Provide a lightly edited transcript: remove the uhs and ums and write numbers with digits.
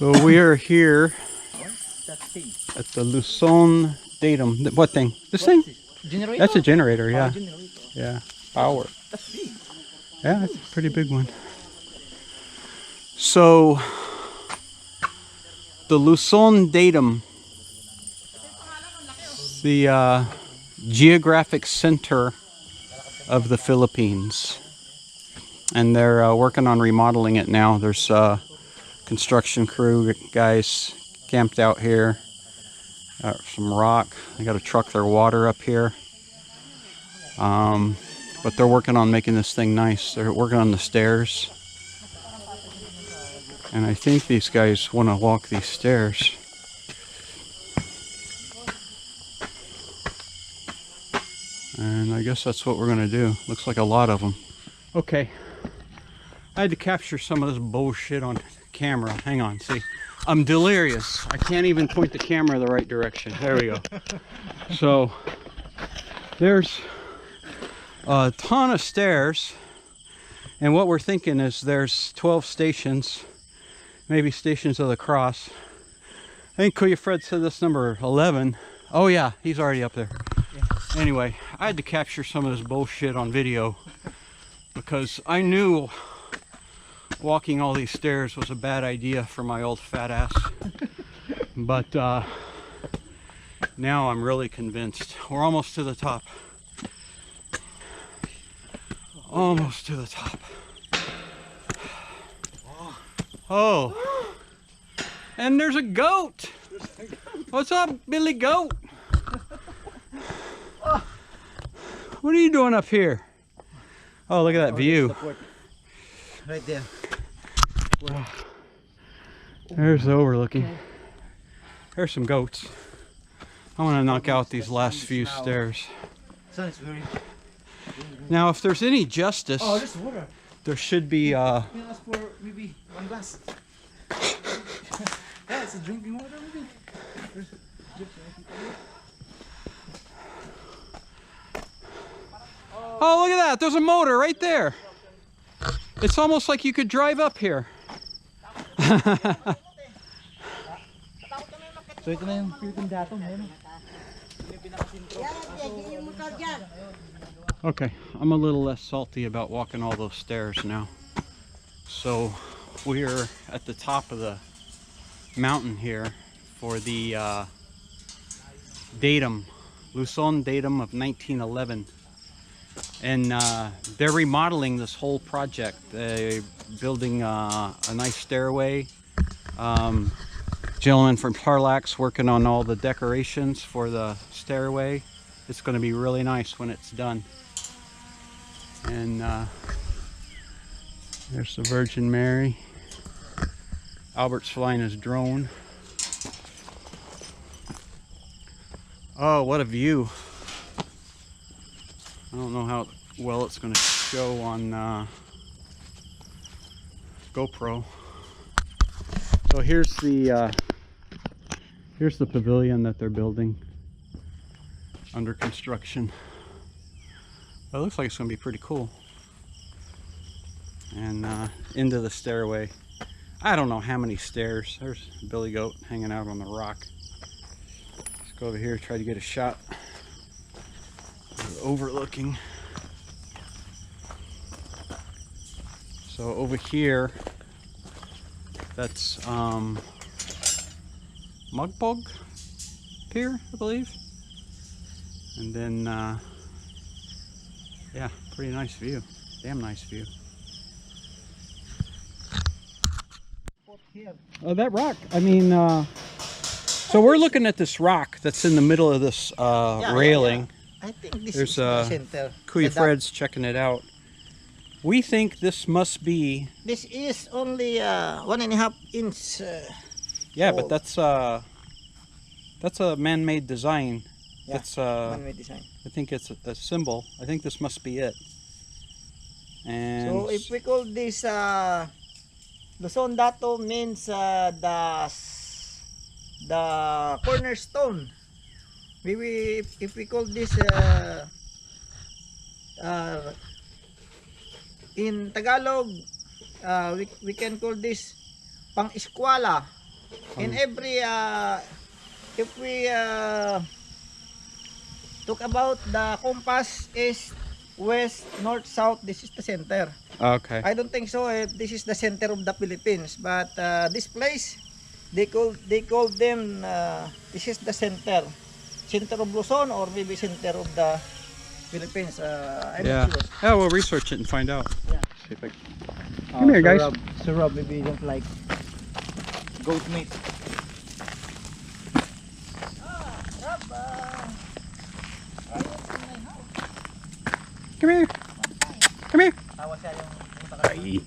So we are here at the Luzon Datum. What thing? This thing? Generator? That's a generator, yeah. Generator. Yeah, power. That's big. Yeah, it's a pretty big one. So, the Luzon Datum, the geographic center of the Philippines. And they're working on remodeling it now. There's construction crew guys camped out here. Some rock. They got to truck their water up here. But they're working on making this thing nice. They're working on the stairs. And I think these guys want to walk these stairs. And I guess that's what we're going to do. Looks like a lot of them. Okay. I had to capture some of this bullshit on camera. Hang on, see. I'm delirious. I can't even point the camera the right direction. There we go. So, there's a ton of stairs. And what we're thinking is there's 12 stations. Maybe stations of the cross. I think Kuya Fred said this number 11. Oh yeah, he's already up there. Yeah. Anyway, I had to capture some of this bullshit on video because I knew walking all these stairs was a bad idea for my old fat ass. But now I'm really convinced. We're almost to the top. Almost to the top. Oh, and there's a goat. What's up, Billy Goat? What are you doing up here? Oh, look at that view. Right there. There's the overlooking. There's some goats. I want to knock out these last few stairs. Now, if there's any justice, there's water. there should be. Can I ask for maybe one glass? Yeah, it's a drinking water, maybe. Oh, look at that! There's a motor right there. It's almost like you could drive up here. So ito na yung Philippine Datum. Okay, I'm a little less salty about walking all those stairs now. So we're at the top of the mountain here for the datum, Luzon Datum of 1911. And they're remodeling this whole project. They're building a nice stairway. Gentleman from Tarlac's working on all the decorations for the stairway. It's going to be really nice when it's done. And there's the Virgin Mary. Albert's flying his drone. Oh, what a view. I don't know how well it's going to show on GoPro. So here's the pavilion that they're building under construction. It looks like it's going to be pretty cool. And into the stairway. I don't know how many stairs. There's Billy Goat hanging out on the rock. Let's go over here, try to get a shot. Overlooking. So over here, that's Mogpog Pier, I believe. And then, yeah, pretty nice view. Damn nice view. Oh, that rock. I mean, so we're looking at this rock that's in the middle of this railing. I think this There's is the center. Kuya Fred's checking it out. We think this must be. This is only 1.5 inch. Yeah, but that's a man-made design. Yeah, it's man-made design. I think it's a symbol. I think this must be it. And So if we call this Luzon Datum means the cornerstone. Maybe if we call this in Tagalog, we can call this pang-eskwela In every if we talk about the compass, east, west, north, south, this is the center. Okay. I don't think so. This is the center of the Philippines, but this place, they call them. This is the center of Luzon, or maybe center of the Philippines. I'm Yeah. not sure. Yeah, we'll research it and find out. Yeah. See if I... Come here, guys. So Rob, maybe you don't like goat meat. Rob, Come here. Come here. tawa siya yung Ay.